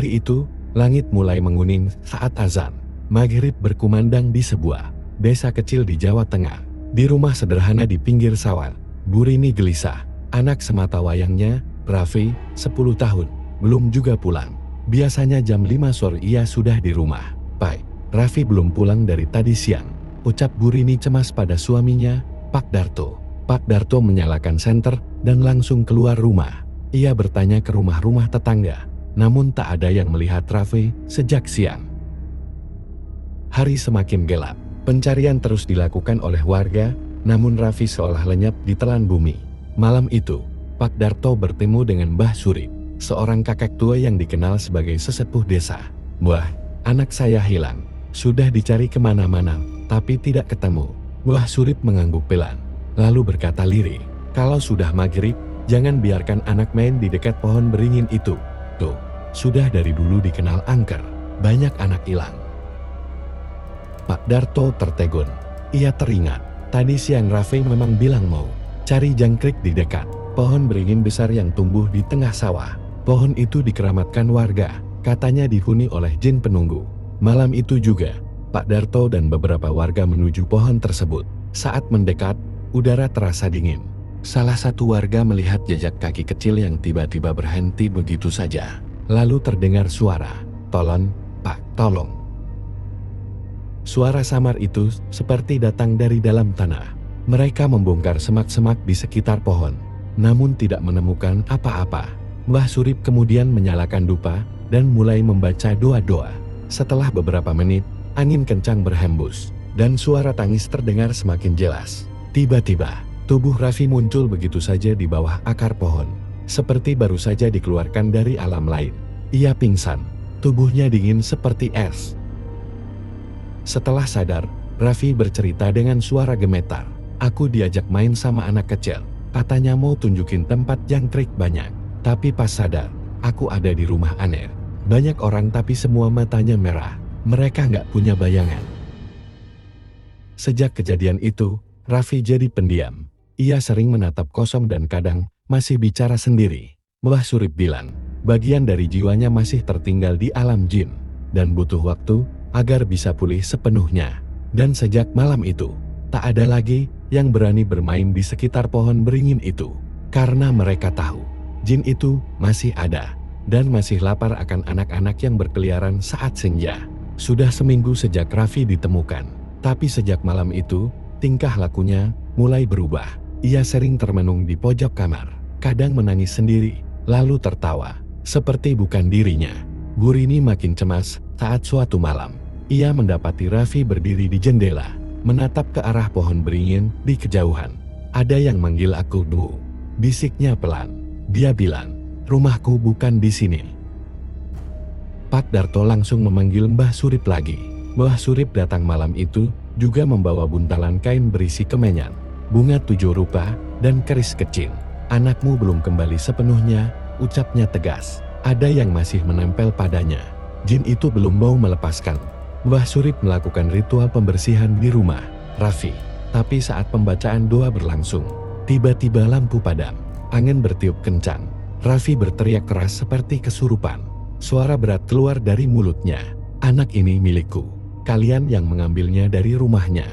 Hari itu, langit mulai menguning saat azan maghrib berkumandang di sebuah desa kecil di Jawa Tengah. Di rumah sederhana di pinggir sawah, Bu Rini gelisah. Anak sematawayangnya, Raffi, 10 tahun, belum juga pulang. Biasanya jam 5 sore ia sudah di rumah. "Pai, Raffi belum pulang dari tadi siang," ucap Bu Rini cemas pada suaminya, Pak Darto. Pak Darto menyalakan senter dan langsung keluar rumah. Ia bertanya ke rumah-rumah tetangga, namun tak ada yang melihat Raffi sejak siang. Hari semakin gelap. Pencarian terus dilakukan oleh warga, namun Raffi seolah lenyap di telan bumi. Malam itu, Pak Darto bertemu dengan Mbah Surip, seorang kakek tua yang dikenal sebagai sesepuh desa. "Mbah, anak saya hilang. Sudah dicari kemana-mana, tapi tidak ketemu." Mbah Surip mengangguk pelan, lalu berkata lirih, "Kalau sudah maghrib, jangan biarkan anak main di dekat pohon beringin itu. Tuh, sudah dari dulu dikenal angker. Banyak anak hilang." Pak Darto tertegun. Ia teringat, tadi siang Raffi memang bilang mau cari jangkrik di dekat pohon beringin besar yang tumbuh di tengah sawah. Pohon itu dikeramatkan warga, katanya dihuni oleh jin penunggu. Malam itu juga, Pak Darto dan beberapa warga menuju pohon tersebut. Saat mendekat, udara terasa dingin. Salah satu warga melihat jejak kaki kecil yang tiba-tiba berhenti begitu saja. Lalu terdengar suara, "Tolong, Pak, tolong." Suara samar itu seperti datang dari dalam tanah. Mereka membongkar semak-semak di sekitar pohon, namun tidak menemukan apa-apa. Mbah Surip kemudian menyalakan dupa dan mulai membaca doa-doa. Setelah beberapa menit, angin kencang berhembus, dan suara tangis terdengar semakin jelas. Tiba-tiba, tubuh Raffi muncul begitu saja di bawah akar pohon, seperti baru saja dikeluarkan dari alam lain. Ia pingsan, tubuhnya dingin seperti es. Setelah sadar, Raffi bercerita dengan suara gemetar, "Aku diajak main sama anak kecil. Katanya mau tunjukin tempat jangkrik banyak. Tapi pas sadar, aku ada di rumah aneh. Banyak orang tapi semua matanya merah. Mereka nggak punya bayangan." Sejak kejadian itu, Raffi jadi pendiam. Ia sering menatap kosong dan kadang masih bicara sendiri. Mbah Surip bilang, bagian dari jiwanya masih tertinggal di alam jin, dan butuh waktu agar bisa pulih sepenuhnya. Dan sejak malam itu, tak ada lagi yang berani bermain di sekitar pohon beringin itu. Karena mereka tahu, jin itu masih ada, dan masih lapar akan anak-anak yang berkeliaran saat senja. Sudah seminggu sejak Raffi ditemukan, tapi sejak malam itu, tingkah lakunya mulai berubah. Ia sering termenung di pojok kamar, kadang menangis sendiri, lalu tertawa, seperti bukan dirinya. Bu Rini makin cemas saat suatu malam, ia mendapati Raffi berdiri di jendela, menatap ke arah pohon beringin di kejauhan. "Ada yang manggil aku, Du," bisiknya pelan. Dia bilang, "Rumahku bukan di sini." Pak Darto langsung memanggil Mbah Surip lagi. Mbah Surip datang malam itu, juga membawa buntalan kain berisi kemenyan, bunga 7 rupa, dan keris kecil. "Anakmu belum kembali sepenuhnya," ucapnya tegas. "Ada yang masih menempel padanya. Jin itu belum mau melepaskan." Mbah Surip melakukan ritual pembersihan di rumah Raffi. Tapi saat pembacaan doa berlangsung, tiba-tiba lampu padam. Angin bertiup kencang. Raffi berteriak keras seperti kesurupan. Suara berat keluar dari mulutnya. "Anak ini milikku. Kalian yang mengambilnya dari rumahnya."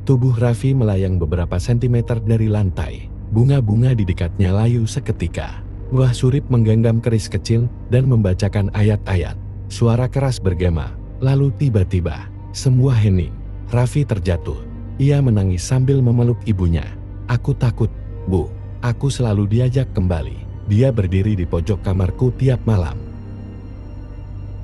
Tubuh Raffi melayang beberapa sentimeter dari lantai. Bunga-bunga di dekatnya layu seketika. Mbah Surip menggenggam keris kecil dan membacakan ayat-ayat. Suara keras bergema, lalu tiba-tiba, semua hening. Raffi terjatuh. Ia menangis sambil memeluk ibunya. "Aku takut, Bu. Aku selalu diajak kembali." Dia berdiri di pojok kamarku tiap malam.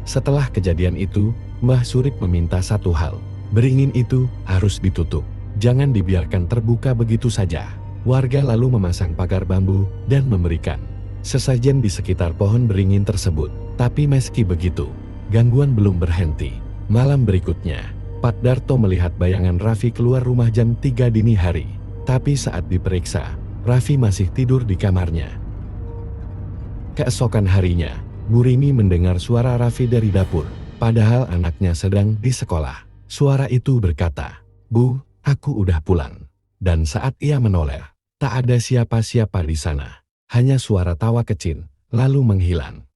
Setelah kejadian itu, Mbah Surip meminta satu hal. Beringin itu harus ditutup. Jangan dibiarkan terbuka begitu saja. Warga lalu memasang pagar bambu dan memberikan sesajen di sekitar pohon beringin tersebut. Tapi meski begitu, gangguan belum berhenti. Malam berikutnya, Pak Darto melihat bayangan Raffi keluar rumah jam 3 dini hari. Tapi saat diperiksa, Raffi masih tidur di kamarnya. Keesokan harinya, Bu Rini mendengar suara Raffi dari dapur, padahal anaknya sedang di sekolah. Suara itu berkata, "Bu, aku udah pulang." Dan saat ia menoleh, tak ada siapa-siapa di sana. Hanya suara tawa kecil, lalu menghilang.